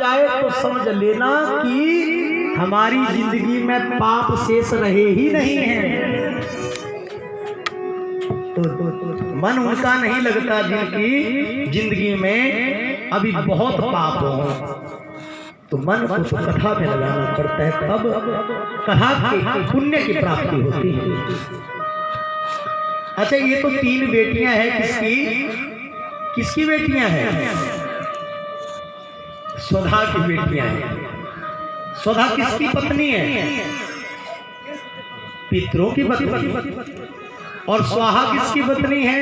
जाए तो समझ लेना कि हमारी जिंदगी में पाप शेष रहे ही नहीं है। तो मन उनका नहीं लगता जिनकी जिंदगी में अभी बहुत पाप हो, तो मन को तो कथा में लगाना पड़ता है, तब कथा के पुण्य की प्राप्ति होती है। अच्छा, ये तो 3 बेटियां हैं, किसकी बेटियां हैं? स्वधा की बेटियां हैं। स्वधा किसकी पत्नी है? पितरों की पत्नी। और स्वाहा किसकी पत्नी है?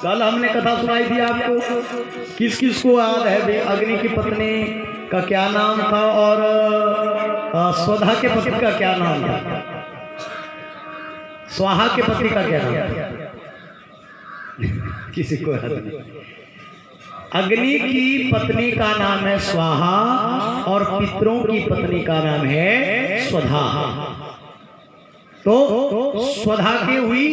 कल हमने कथा सुनाई थी आपको, किस किस को याद है? अग्नि की पत्नी का क्या नाम था और स्वधा के पति का क्या नाम था? स्वाहा के पति का क्या नाम था? किसी को याद नहीं। अग्नि की पत्नी का नाम है स्वाहा और पितरों की पत्नी का नाम है स्वधा। तो स्वधा के हुई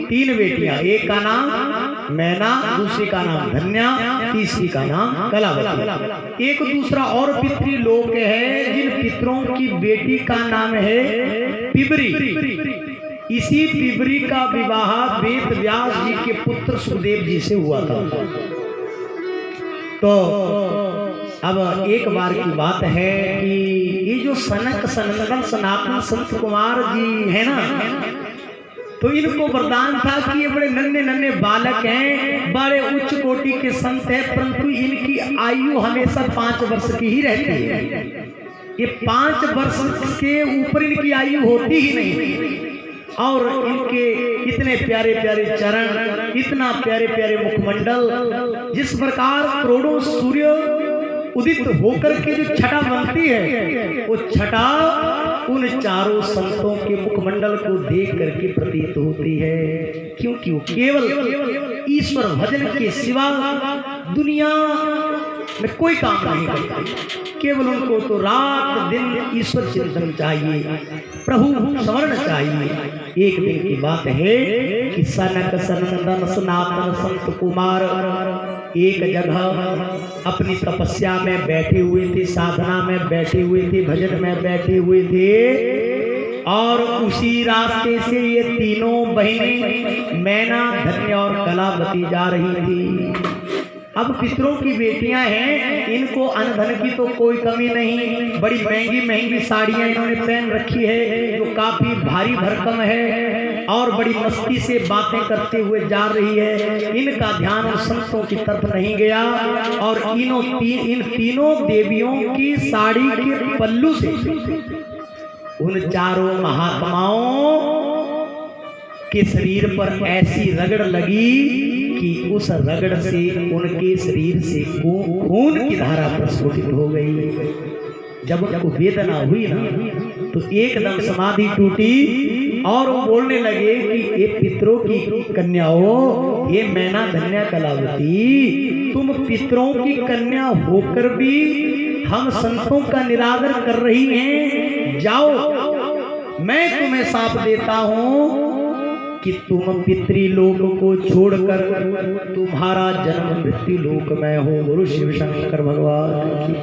3 बेटियां, एक का नाम मैना, दूसरी का नाम धन्या, तीसरी का नाम कलावती। एक दूसरा और पितृलोक है जिन पितरों की बेटी का नाम है पिबरी। इसी पिबरी का विवाह वेद व्यास जी के पुत्र सुखदेव जी से हुआ था। तो अब एक बार की बात है कि ये जो सनक सनंदन सनातन संत कुमार जी है ना, तो इनको वरदान था कि ये बड़े नन्हे नन्हे बालक हैं, बड़े उच्च कोटि के संत हैं, परंतु इनकी आयु हमेशा 5 वर्ष की ही रहती है। ये 5 वर्ष के ऊपर इनकी आयु होती ही नहीं। और इनके इतने प्यारे प्यारे चरण, इतना प्यारे प्यारे मुखमंडल, जिस प्रकार करोड़ों सूर्य उदित होकर के जो छटा बनती है, वो छटा उन चारों संतों के मुखमंडल को देख करके प्रतीत होती है। क्योंकि वो केवल ईश्वर भजन के सिवा दुनिया में कोई काम नहीं करते। केवल उनको तो रात दिन ईश्वर चिंतन चाहिए, प्रभु स्मरण चाहिए। एक दिन की बात है कि सनक सनंदन सनातन संत कुमार एक जगह अपनी तपस्या में बैठे हुए थे, साधना में बैठे हुए थे, भजन में बैठे हुए थे, और उसी रास्ते से ये तीनों बहनें मैना, धन्या और कलावती जा रही थी। अब पितरों की बेटियां हैं, इनको अन्न धन की तो कोई कमी नहीं। बड़ी महंगी महंगी साड़ियां इन्होंने पहन रखी है जो काफी भारी भरकम है, और बड़ी मस्ती से बातें करते हुए जा रही है। इनका ध्यान उन संतों की तरफ नहीं गया, और इन तीनों देवियों की साड़ी के पल्लू से उन चारों महात्माओं के शरीर पर ऐसी रगड़ लगी कि उस रगड़ से उनके शरीर से खून की धारा प्रस्फुटित हो गई। जब उनको वेदना हुई ना, तो एकदम समाधि टूटी और वो बोलने लगे कि ये पितरों की कन्याओं, ये मैना, धन्या, कलावती, तुम पितरों की कन्या होकर भी हम संतों का निरादर कर रही हैं। जाओ, मैं तुम्हें साप देता हूँ कि तुम पितृलोक को छोड़कर तुम्हारा जन्म मृत्यु लोक में हो। गुरु शिव शंकर भगवान।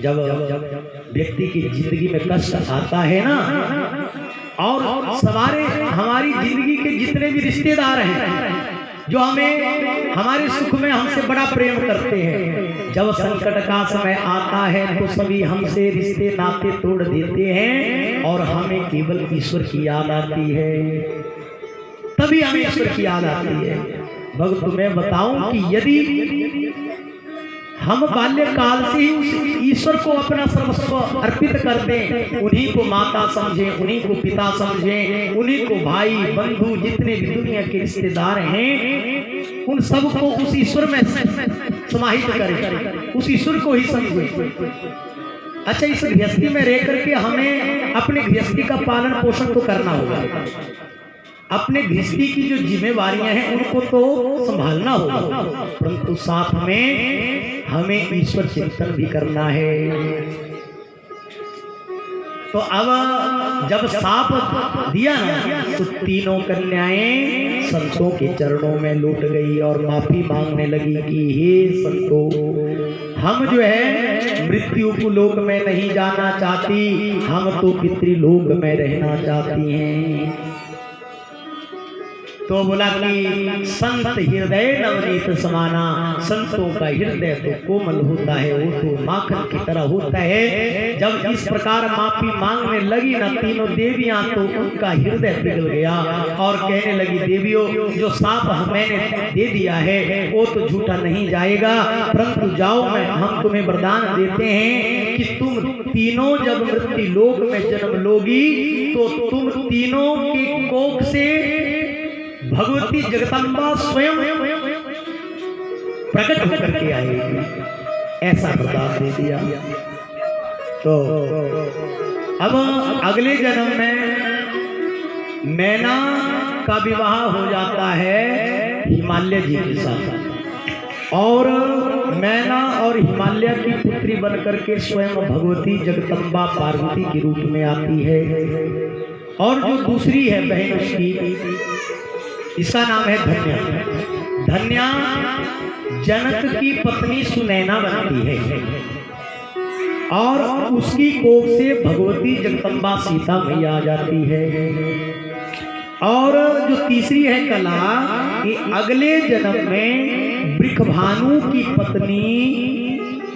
जब व्यक्ति की जिंदगी में कष्ट आता है ना, और हमारी जिंदगी के जितने भी रिश्तेदार हैं जो हमें हमारे सुख में हमसे बड़ा प्रेम करते हैं, जब संकट का समय आता है तो सभी हमसे रिश्ते नाते तोड़ देते हैं, और हमें केवल ईश्वर की याद आती है। तभी हमें ईश्वर की याद आती है। भक्त, मैं बताऊं कि यदि हम बाल्यकाल से ही उस ईश्वर को अपना सर्वस्व अर्पित कर दें, उन्हीं को माता समझें, उन्हीं को पिता समझें, उन्हीं को भाई बंधु जितने भी दुनिया के रिश्तेदार हैं, उन सबको उस ईश्वर में समाहित करें, उस ईश्वर को ही समझें। अच्छा, इस गृहस्थी में रह करके हमें अपने गृहस्थी का पालन पोषण तो करना होगा। अपने गृहस्थी की जो जिम्मेवारियां हैं उनको तो संभालना होगा, परंतु साथ में हमें ईश्वर चिंतन भी करना है। तो अब जब साप दिया ना तो तीनों कन्याएं संतों के चरणों में लौट गई और माफी मांगने लगी कि हे संतों, हम जो है मृत्यु को लोक में नहीं जाना चाहती, हम तो पितृलोक में रहना चाहती हैं। तो बोला कि संत हृदय नवनीत समाना, संतों का हृदय तो कोमल होता है, वो तो माखन की तरह होता है। जब इस प्रकार माफी मांगने लगी ना तीनों देवियां, तो उनका हृदय पिघल गया और कहने लगी, देवियों जो साप मैंने दे दिया है वो तो झूठा नहीं जाएगा, परंतु जाओ मैं हम तुम्हें वरदान देते हैं कि तुम तीनों जब मृत्यु लोक में जन्म लोगी तो तुम तीनों के कोख से भगवती जगदम्बा स्वयं प्रकट होकर के आएगी, ऐसा वरदान दे दिया। तो अब अगले जन्म में मैना का विवाह हो जाता है हिमालय जी के साथ, और मैना और हिमालय की पुत्री बनकर के स्वयं भगवती जगदम्बा पार्वती के रूप में आती है। और जो दूसरी है बहन उसकी, इसका नाम है धन्या। धन्या जनक की पत्नी सुनैना बनती है और उसकी कोख से भगवती जगदम्बा सीता मैया आ जाती है। और जो तीसरी है कला, ये अगले जन्म में वृषभानु की पत्नी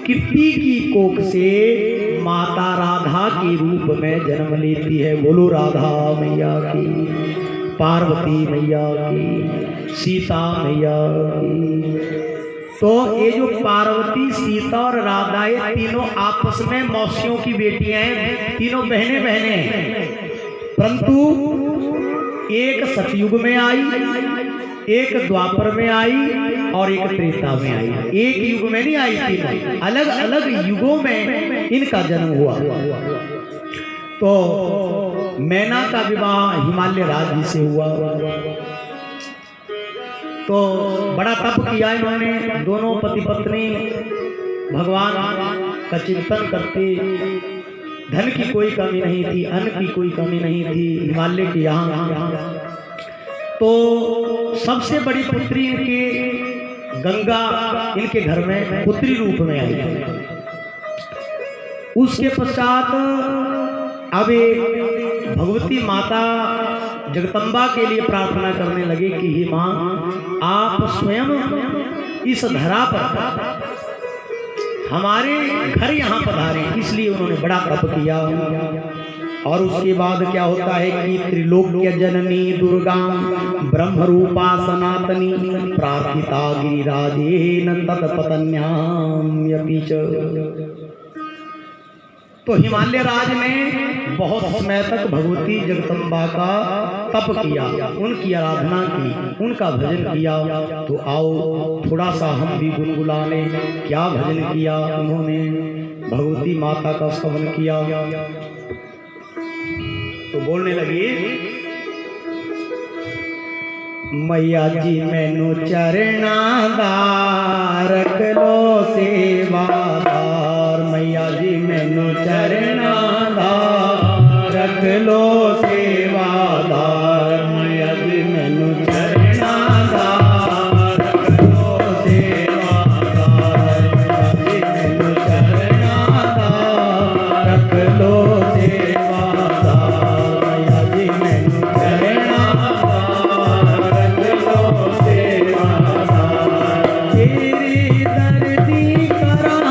कीर्ति की कोख से माता राधा के रूप में जन्म लेती है। बोलो राधा मैया की, पार्वती मैया की, सीता मैया की। तो ये जो पार्वती, सीता और राधा, ये तीनों आपस में मौसियों की बेटियां हैं, तीनों बहनें हैं। परंतु एक सतयुग में आई, एक द्वापर में आई और एक त्रेता में आई। एक युग में नहीं आई, तीनों अलग अलग युगों में इनका जन्म हुआ। तो मैना का विवाह हिमालय राज्य से हुआ। तो बड़ा तप किया इन्होंने, दोनों पति पत्नी भगवान का चिंतन करते। धन की कोई कमी नहीं थी, अन्न की कोई कमी नहीं थी हिमालय के यहाँ। तो सबसे बड़ी पुत्री इनके गंगा इनके घर में पुत्री रूप में आई। उसके पश्चात अब भगवती माता जगदम्बा के लिए प्रार्थना करने लगे कि हे माँ, आप स्वयं इस धरा पर हमारे घर यहाँ पधारे। इसलिए उन्होंने बड़ा तप किया। और उसके बाद क्या होता है कि त्रिलोक्य जननी दुर्गा ब्रह्म रूपा सनातनी प्रार्थिता गिरिराजेन तत्पत्न्याम यपि च। तो हिमालय राज ने बहुत समय तक भगवती जगदम्बा का तप किया, उनकी आराधना की, उनका भजन किया। तो आओ थोड़ा सा हम भी गुनगुना लें। क्या भजन किया उन्होंने? भगवती माता का स्तवन किया। तो बोलने लगी, मैया जी मैनू चरना दा रख लो सेवादार। मैया जी मैनू चरना दा रख लो सेवादार। मैया जी मैनू चरना दा रख लो सेवादार। मैया जी मैनू चरना दा रख लो सेवादार। मैया जी मैनू चरना तेरी दर्दी करा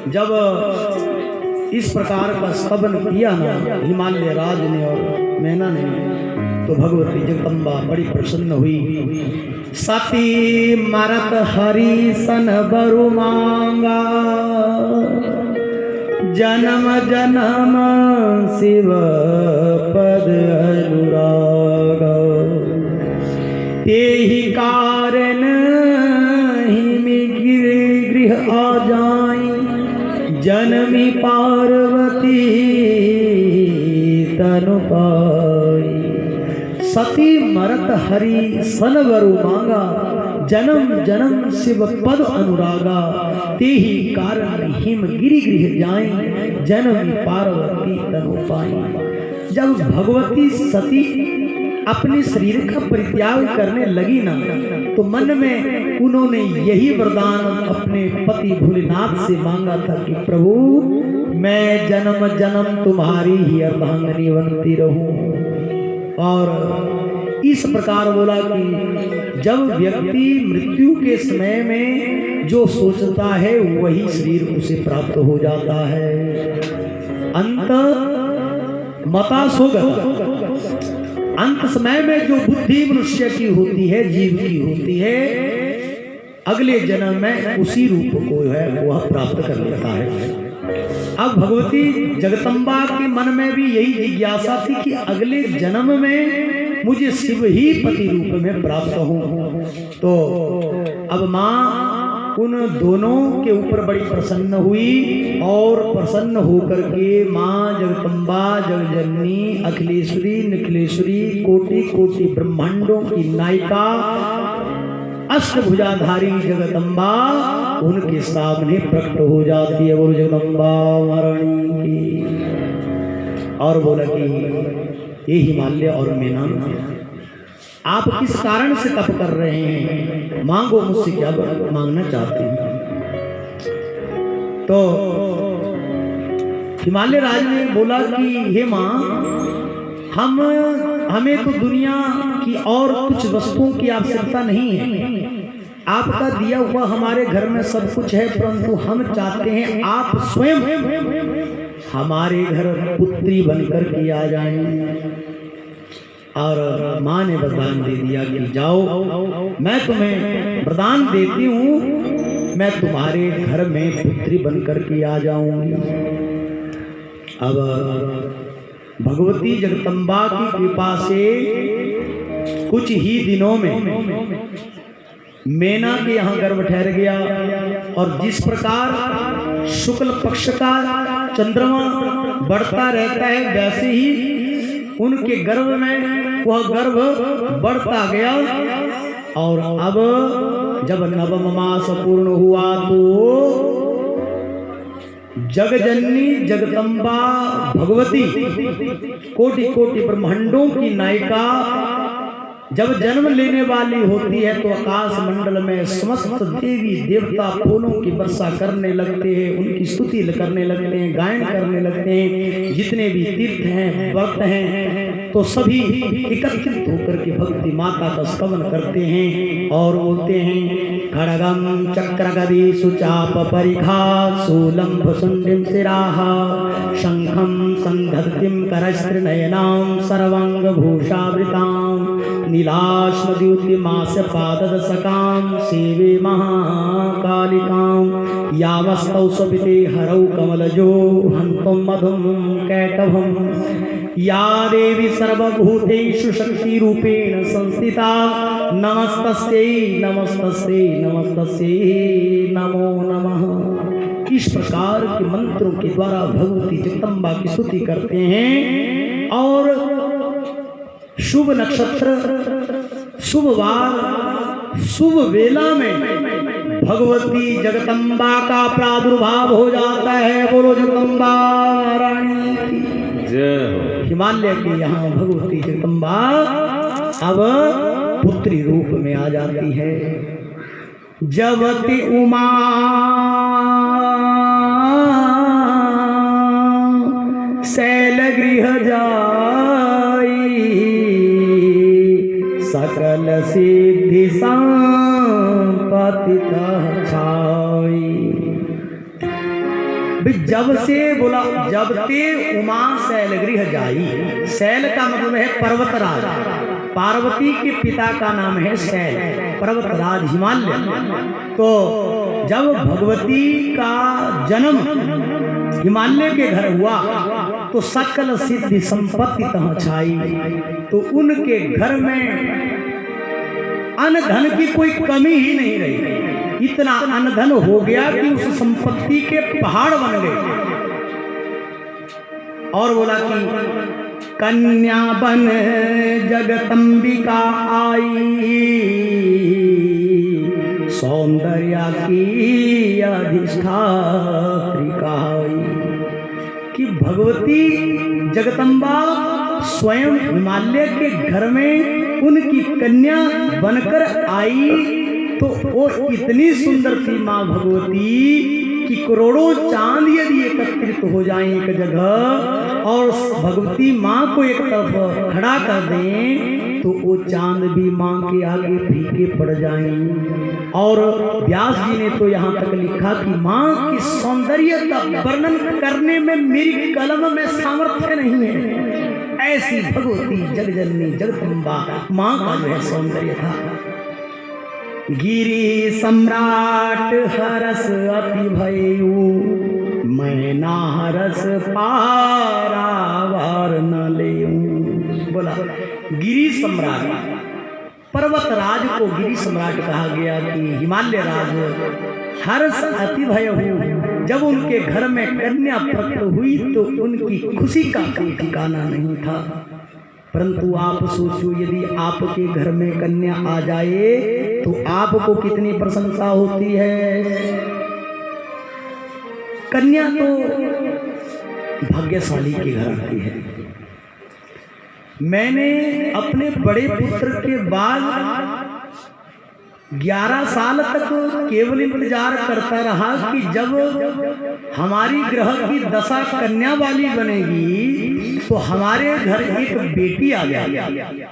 जब इस प्रकार का स्तवन किया ना हिमालय राज ने और मैना ने, तो भगवती जगदम्बा बड़ी प्रसन्न हुई। सती मरत हरि सन बरु मांगा, जन्म जन्म शिव पद अनुरागा। तेहि कारण हिमि गृह आ जाई, जनमी पार्वती तनु पाई। सती मरत हरि सन वरु मांगा, जन्म जन्म शिव पद अनुरागा। तेहि कारण हिम गिरि गृह जाई, जनमी पार्वती तनु पाई। जब भगवती सती अपने शरीर का परित्याग करने लगी ना, तो मन में उन्होंने यही वरदान अपने पति भोलेनाथ से मांगा था कि प्रभु मैं जन्म जन्म तुम्हारी ही अर्धांगिनी बनती रहूं। और इस प्रकार बोला कि जब व्यक्ति मृत्यु के समय में जो सोचता है वही शरीर उसे प्राप्त हो जाता है। अंत मता सोगत, अंत समय में जो बुद्धि मनुष्य की होती है, जीव की होती है, अगले जन्म में उसी रूप को है वह प्राप्त कर लेता है। अब भगवती जगदम्बा के मन में भी यही जिज्ञासा थी कि अगले जन्म में मुझे शिव ही पति रूप में प्राप्त हो। तो अब माँ उन दोनों के ऊपर बड़ी प्रसन्न हुई और प्रसन्न होकर के माँ जगदम्बा जगजननी अखिलेश्वरी निखिलेश्वरी कोटि कोटि ब्रह्मांडों की नायिका अष्टभुजाधारी जगदम्बा उनके सामने प्रकट हो जाती है। वो जगदम्बा महारानी की और बोला कि ये हिमालय और मैना, आप किस कारण से तप कर रहे हैं, मांगो मुझसे क्या मांगना चाहते हैं। तो हिमालय राज ने बोला कि हे माँ, हमें तो दुनिया की और कुछ वस्तुओं की आवश्यकता नहीं है, आपका दिया हुआ हमारे घर में सब कुछ है, परंतु हम चाहते हैं आप स्वयं हमारे घर पुत्री बनकर के आ जाएं। और माँ ने वरदान दे दिया कि जाओ, मैं तुम्हें वरदान देती हूँ, मैं तुम्हारे घर में पुत्री बनकर के आ जाऊंगी। अब भगवती जगदम्बा की कृपा से कुछ ही दिनों में मैना के यहाँ गर्भ ठहर गया। और जिस प्रकार शुक्ल पक्ष का चंद्रमा बढ़ता रहता है, वैसे ही उनके गर्भ में वह गर्भ बढ़ता गया। और अब जब नवम मास पूर्ण हुआ तो जगजननी जगदम्बा भगवती कोटि कोटि ब्रह्मांडों की नायिका जब जन्म लेने वाली होती है तो आकाश मंडल में समस्त देवी देवता फूलों की वर्षा करने लगते हैं, उनकी स्तुति करने लगते हैं, गायन करने लगते हैं। जितने भी तीर्थ हैं, व्रत हैं, तो सभी एकत्रित होकर के भक्ति माता का स्तवन करते हैं और बोलते हैं खड़गम चक्रगदी सुचाप परिखा शूलम सुंडिम सिराह शंखम संधत्तिम करस्त्रिनयनां सर्वांग भूषावृतां नीलाश्मद्युतिमास्य पाददशकां सेवे महाकालिकां यावस्तौ स्वपिते हरौ कमलजो हन्तुं मधुं कैटभं या देवी सर्वभूतेषु शक्तिरूपेण संस्थिता नमस्तस्यै नमस्तस्यै नमस्तस्यै नमो नमः। इस प्रकार के मंत्रों के द्वारा भगवती जगदम्बा की स्तुति करते हैं और शुभ नक्षत्र, शुभ वार, शुभ वेला में भगवती जगदम्बा का प्रादुर्भाव हो जाता है। बोलो जगदम्बा रानी की जय। हिमालय की यहाँ भगवती जगदम्बा अब पुत्री रूप में आ जाती है। जवती उमा शैलगृह जाई सकल सिद्धि संपत्ति छाई। भाई जब से बोला जब ते उमा शैलगृह जाई, शैल का मतलब है पर्वतराज, पार्वती के पिता का नाम है शैल, पर्वतराज हिमालय। तो जब भगवती का जन्म हिमालय के घर हुआ तो सकल सिद्धि संपत्ति तह छाई। तो उनके घर में अन्न धन की कोई कमी ही नहीं रही, इतना अन्न धन हो गया कि उस संपत्ति के पहाड़ बन गए। और बोला कि कन्या बन जगदंबिका आई, सौंदर्या की अधिष्ठात्री कहाई। कि भगवती जगदम्बा स्वयं हिमालय के घर में उनकी कन्या बनकर आई। तो वो इतनी सुंदर थी माँ भगवती कि करोड़ों चांद यदि एकत्रित हो जाएं एक जगह और भगवती माँ को एक तरफ खड़ा कर दें तो वो चांद भी माँ के आगे फीके पड़ जाएं। और व्यास जी ने तो यहाँ तक लिखा कि माँ की सौंदर्य का वर्णन करने में मेरी कलम में सामर्थ्य नहीं है। ऐसी भगवती जगजननी जगदम्बा माँ का जो है सौंदर्य था। गिरी सम्राट हरस अति भयऊ, मैना हरस पारावार न लेऊं। बोला गिरी सम्राट, पर्वतराज को गिरी सम्राट कहा गया कि हिमालय राज हर्ष अति भयऊ। जब उनके घर में कन्या प्रकट हुई तो उनकी खुशी का कोई ठिकाना नहीं था। परंतु आप सोचो यदि आपके घर में कन्या आ जाए तो आपको कितनी प्रशंसा होती है। कन्या तो भाग्यशाली के घर आती है। मैंने अपने बड़े पुत्र के बाद 11 साल तक केवल इंतजार करता रहा कि जब हमारी ग्रह की दशा कन्या वाली बनेगी तो हमारे घर एक बेटी आ जाएगी।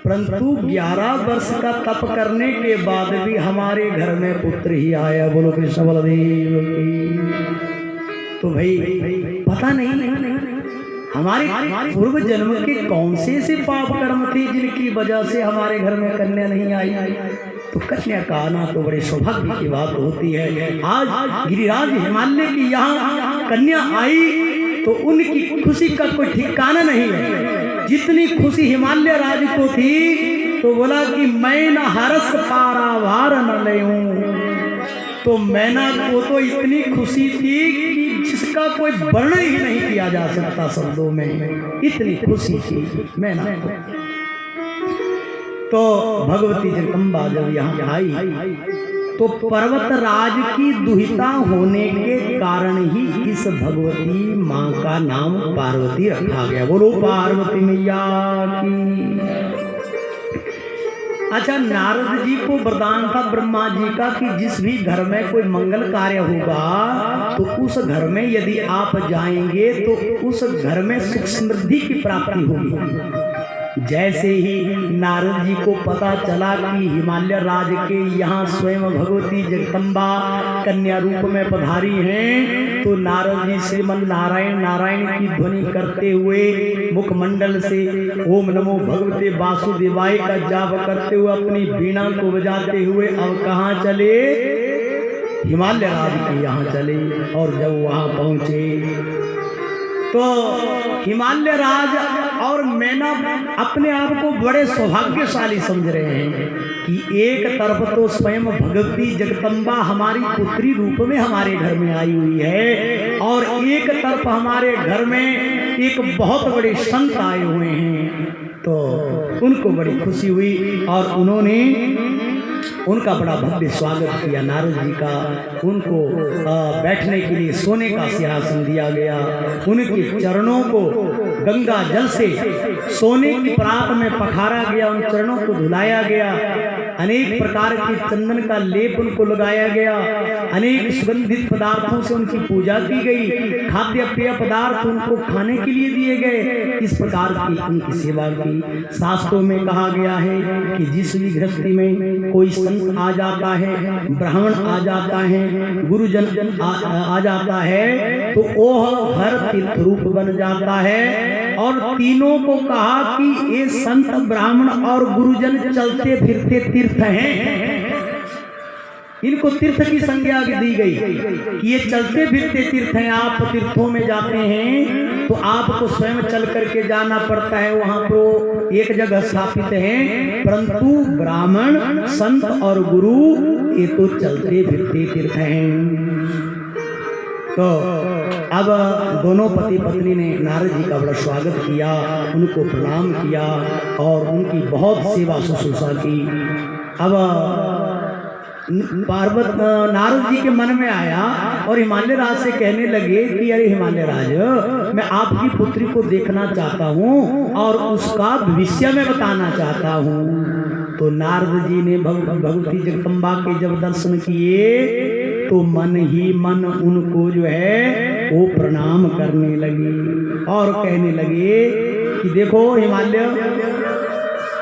परंतु 11 वर्ष का तप करने के बाद भी हमारे घर में पुत्र ही आया। बोलो कृष्ण बलदेव की। तो भाई पता नहीं हमारे पूर्व जन्म के कौन से पाप कर्म थे जिनकी वजह से हमारे घर में कन्या नहीं आई। तो कन्या का आना तो बड़े सौभाग्य की बात होती है। आज गिरिराज हिमालय की यहाँ कन्या आई तो उनकी खुशी का कोई ठिकाना नहीं है। जितनी खुशी हिमालय राज को थी तो बोला कि मैं न हरस पारावार न लेऊं। तो मैना को तो इतनी खुशी थी कि जिसका कोई वर्णन ही नहीं किया जा सकता शब्दों में, इतनी खुशी थी मैना को। तो भगवती जगदम्बा जब यहाँ आई तो पर्वतराज की दुहिता होने के कारण ही इस भगवती माँ का नाम पार्वती रखा गया। बोलो पार्वती मैया की। अच्छा, नारद जी को वरदान था ब्रह्मा जी का कि जिस भी घर में कोई मंगल कार्य होगा तो उस घर में यदि आप जाएंगे तो उस घर में सुख समृद्धि की प्राप्ति होगी। जैसे ही नारद जी को पता चला कि हिमालय राज के यहाँ स्वयं भगवती जगदम्बा कन्या रूप में पधारी हैं तो नारद जी श्रीमन नारायण नारायण की ध्वनि करते हुए मुखमंडल से ओम नमो भगवते वासुदेवाय का जाप करते हुए अपनी वीणा को बजाते हुए अब कहाँ चले? हिमालय राज के यहाँ चले। और जब वहाँ पहुँचे तो हिमालय राज और मैना अपने आप को बड़े सौभाग्यशाली समझ रहे हैं कि एक तरफ तो स्वयं भगवती जगदम्बा हमारी पुत्री रूप में हमारे घर में आई हुई है और एक तरफ हमारे घर में एक बहुत बड़े संत आए हुए हैं। तो उनको बड़ी खुशी हुई और उन्होंने उनका बड़ा भव्य स्वागत किया नारद जी का। उनको बैठने के लिए सोने का सिंहासन दिया गया। उनके चरणों को गंगा जल से सोने की परात में पखारा गया, उन चरणों को धुलाया गया। अनेक प्रकार के चंदन का लेप उनको लगाया गया, अनेक सुगंधित पदार्थों से उनकी पूजा की गई, खाद्य पेय पदार्थ उनको खाने के लिए दिए गए। इस प्रकार की उनकी सेवा की। शास्त्रों में कहा गया है कि जिस भी गृहस्थी में कोई संत आ जाता है, ब्राह्मण आ जाता है, गुरुजन आ जाता है, तो वह घर तीर्थ रूप बन जाता है। और तीनों को कहा कि ये संत, ब्राह्मण और गुरुजन चलते फिरते तीर्थ हैं। इनको तीर्थ की संज्ञा दी गई कि ये चलते फिरते तीर्थ हैं। आप तीर्थों में जाते हैं तो आपको स्वयं चल करके जाना पड़ता है, वहां तो एक जगह स्थापित हैं, परंतु ब्राह्मण, संत और गुरु ये तो चलते फिरते तीर्थ हैं। तो अब दोनों पति पत्नी ने नारद जी का बड़ा स्वागत किया, उनको प्रणाम किया और उनकी बहुत सेवा शुश्रूषा की। अब नारद जी के मन में आया और हिमालय राज से कहने लगे कि अरे हिमालय राज, मैं आपकी पुत्री को देखना चाहता हूँ और उसका भविष्य में बताना चाहता हूँ। तो नारद जी ने भगवती जगदम्बा के जब दर्शन किए तो मन ही मन उनको जो है वो प्रणाम करने लगे और कहने लगे कि देखो हिमालय,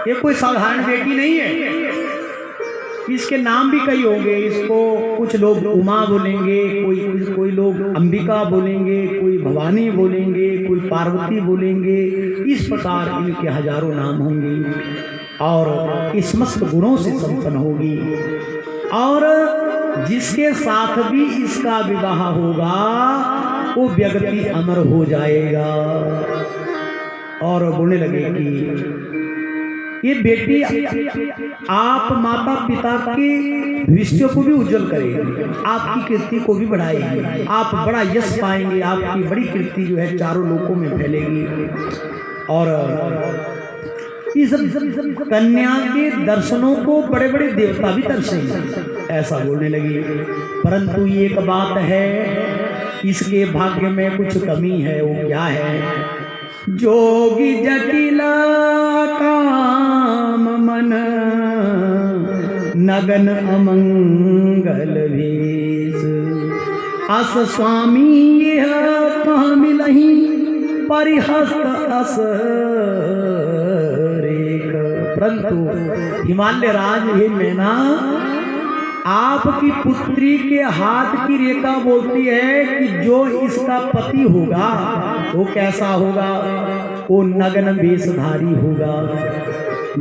ये कोई साधारण बेटी नहीं है, इसके नाम भी कई होंगे। इसको कुछ लोग उमा बोलेंगे, कोई लोग अंबिका बोलेंगे, कोई भवानी बोलेंगे, कोई पार्वती बोलेंगे। इस प्रकार इनके हजारों नाम होंगे और इस समस्त गुणों से संपन्न होगी। और जिसके साथ भी इसका विवाह होगा वो व्यक्ति अमर हो जाएगा। और बोलने लगे कि ये बेटी आप माता पिता के भविष्य को भी उज्जवल करेगी, आपकी कीर्ति को भी बढ़ाएगी, आप बड़ा यश पाएंगे, आपकी बड़ी कीर्ति जो है चारों लोकों में फैलेगी। और इस कन्या के दर्शनों को बड़े बड़े देवता भी तरसेंगे, ऐसा बोलने लगी। परंतु एक बात है, इसके भाग्य में कुछ कमी है। वो क्या है? जोगी जटिला काम मन नगन अमंगल भेष, अस स्वामी यह कहाँ मिलही परिहस्त अस रेख। परंतु हिमालय राज, हे मैना, आपकी पुत्री के हाथ की रेखा बोलती है कि जो इसका पति होगा वो कैसा होगा? वो नग्न वेशधारी होगा,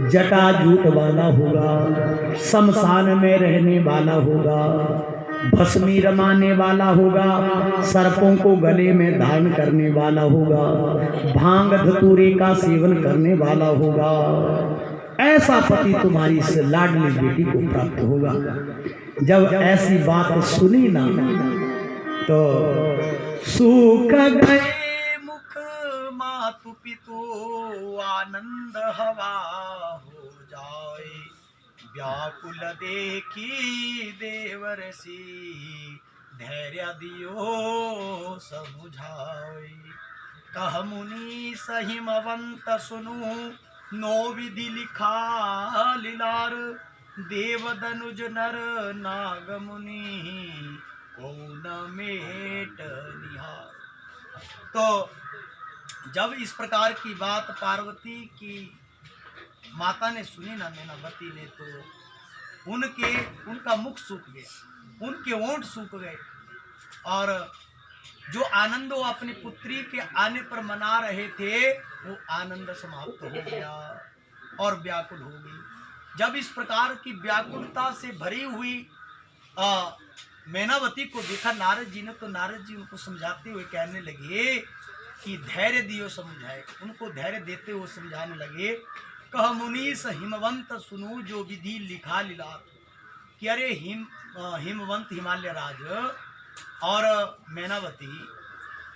जटाजूट वाला होगा, शमशान में रहने वाला होगा, भस्मी रमाने वाला होगा, सर्पों को गले में धारण करने वाला होगा, भांग धतूरे का सेवन करने वाला होगा। ऐसा पति तुम्हारी इस लाडली बेटी को प्राप्त होगा। जब ऐसी बात सुनी ना तो सूख गए मुख मातु पितु, आनंद हवा हो जाए, व्याकुल देखी देवरसी, धैर्य दियो समुझाए। कह मुनि सहिमवंत सुनु, नो विधि लिखा लीलार, देव दनुज नर नाग मुनि, कौन मेट निहार। तो जब इस प्रकार की बात पार्वती की माता ने सुनी ना, मैनावती ने, तो उनका मुख सूख गया, उनके ओंठ सूख गए और जो आनंद वो अपनी पुत्री के आने पर मना रहे थे वो आनंद समाप्त हो गया और व्याकुल हो गई। जब इस प्रकार की व्याकुलता से भरी हुई मैनावती को देखा नारद जी ने, तो नारद जी उनको समझाते हुए कहने लगे कि धैर्य दियो समझाए। उनको धैर्य देते हुए समझाने लगे, कह मुनीस हिमवंत सुनो, जो विधि लिखा लीला। कि अरे हिमवंत हिमालय राज और मैनावती,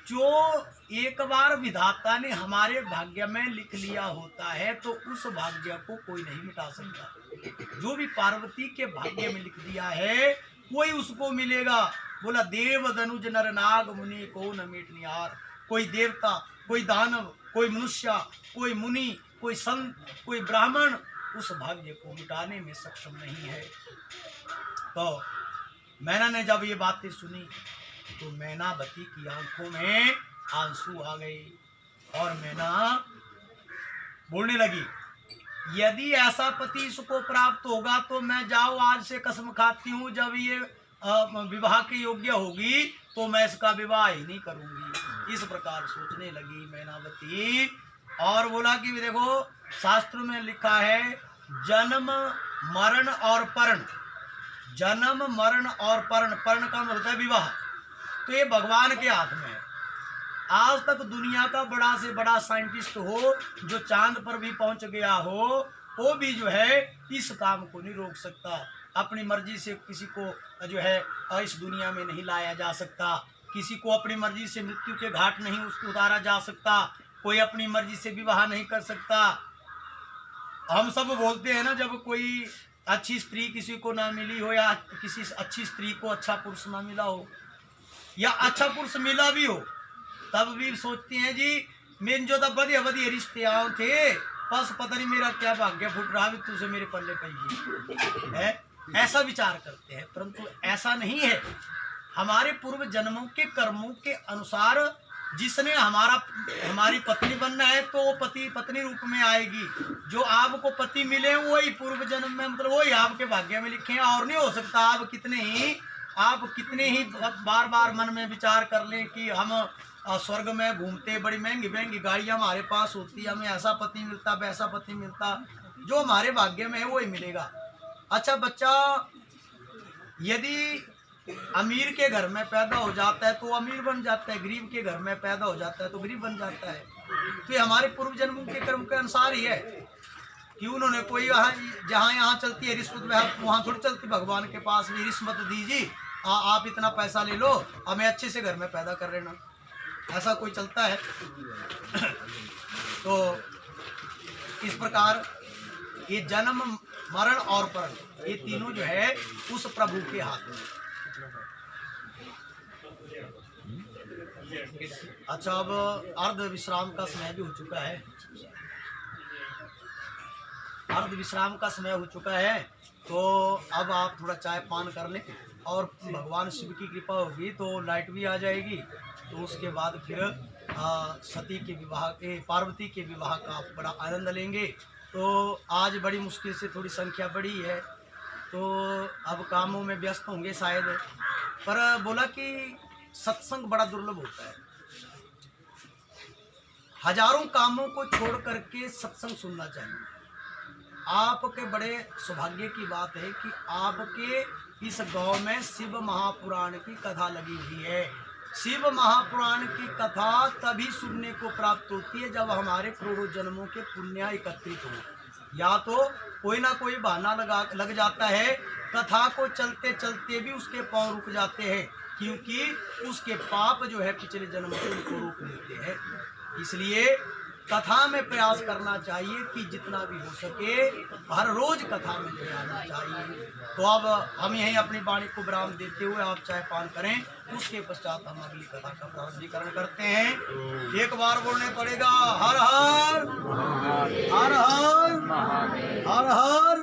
जो एक बार विधाता ने हमारे भाग्य में लिख लिया होता है तो उस भाग्य को कोई नहीं मिटा सकता। जो भी पार्वती के भाग्य में लिख दिया है कोई उसको मिलेगा। बोला देव दनुज नर नाग मुनि को न मिट निहार। कोई देवता, कोई दानव, कोई मनुष्य, कोई मुनि, कोई संत, कोई ब्राह्मण, उस भाग्य को मिटाने में सक्षम नहीं है। तो मैना ने जब ये बातें सुनी तो मैनावती की आंखों में आंसू आ गए और मैना बोलने लगी, यदि ऐसा पति इसको प्राप्त होगा तो मैं जाओ आज से कसम खाती हूँ, जब ये विवाह के योग्य होगी तो मैं इसका विवाह ही नहीं करूंगी। इस प्रकार सोचने लगी मैनावती और बोला कि देखो शास्त्र में लिखा है जन्म मरण और पर्ण, जन्म मरण और पर्ण, पर्ण का मतलब है विवाह, तो ये भगवान के हाथ में है। आज तक दुनिया का बड़ा से बड़ा साइंटिस्ट हो जो चांद पर भी पहुंच गया हो, वो भी जो है इस काम को नहीं रोक सकता। अपनी मर्जी से किसी को जो है इस दुनिया में नहीं लाया जा सकता, किसी को अपनी मर्जी से मृत्यु के घाट नहीं उसको उतारा जा सकता, कोई अपनी मर्जी से विवाह नहीं कर सकता। हम सब बोलते हैं ना, जब कोई अच्छी स्त्री किसी को ना मिली हो या किसी अच्छी स्त्री को अच्छा पुरुष ना मिला हो या अच्छा पुरुष मिला भी हो, तब भी सोचती हैं जी मेन जो तब बढ़िया बढ़िया रिश्ते आओ थे, बस पता नहीं मेरा क्या भाग्य फुट रहा है तुझे मेरे पल्ले पई है, ऐसा विचार करते हैं। परंतु ऐसा नहीं है। हमारे पूर्व जन्मों के कर्मों के अनुसार जिसने हमारी पत्नी बनना है तो वो पति पत्नी रूप में आएगी। जो आपको पति मिले वही पूर्व जन्म में, मतलब वही आपके भाग्य में लिखे हैं और नहीं हो सकता। आप कितने ही बार बार मन में विचार कर लें कि हम स्वर्ग में घूमते, बड़ी महंगी महंगी गाड़ियां हमारे पास होती, हमें ऐसा पति मिलता वैसा पति मिलता, जो हमारे भाग्य में है वही मिलेगा। अच्छा, बच्चा यदि अमीर के घर में पैदा हो जाता है तो अमीर बन जाता है, गरीब के घर में पैदा हो जाता है तो गरीब बन जाता है। तो ये हमारे पूर्व जन्मों के कर्म के अनुसार ही है कि उन्होंने कोई जहाँ यहाँ चलती है रिश्वत, वहाँ थोड़ी चलती। भगवान के पास भी रिश्वत दीजिए, आप इतना पैसा ले लो, हमें अच्छे से घर में पैदा कर लेना, ऐसा कोई चलता है? तो इस प्रकार ये जन्म मरण और परण ये तीनों जो है उस प्रभु के हाथ में। अच्छा, अब अर्ध विश्राम का समय भी हो चुका है, अर्ध विश्राम का समय हो चुका है। तो अब आप थोड़ा चाय पान कर लें और भगवान शिव की कृपा होगी तो लाइट भी आ जाएगी। तो उसके बाद फिर सती के विवाह के, पार्वती के विवाह का आप बड़ा आनंद लेंगे। तो आज बड़ी मुश्किल से थोड़ी संख्या बढ़ी है तो अब कामों में व्यस्त होंगे शायद, पर बोला कि सत्संग बड़ा दुर्लभ होता है। हजारों कामों को छोड़ करके सत्संग सुनना चाहिए। आपके बड़े सौभाग्य की बात है कि आपके इस गांव में शिव महापुराण की कथा लगी हुई है। शिव महापुराण की कथा तभी सुनने को प्राप्त होती है जब हमारे करोड़ों जन्मों के पुण्य एकत्रित हो। या तो कोई ना कोई बहाना लग जाता है, कथा को चलते चलते भी उसके पांव रुक जाते हैं, क्योंकि उसके पाप जो है पिछले जन्म से उनको रोक लेते हैं। इसलिए कथा में प्रयास करना चाहिए कि जितना भी हो सके हर रोज कथा में ले आना चाहिए। तो अब हम यहीं अपनी वाणी को विराम देते हुए आप चाय पान करें, उसके पश्चात हम अगली कथा का प्रारंभीकरण करते हैं। एक बार बोलने पड़ेगा हर हर हर हर हर हर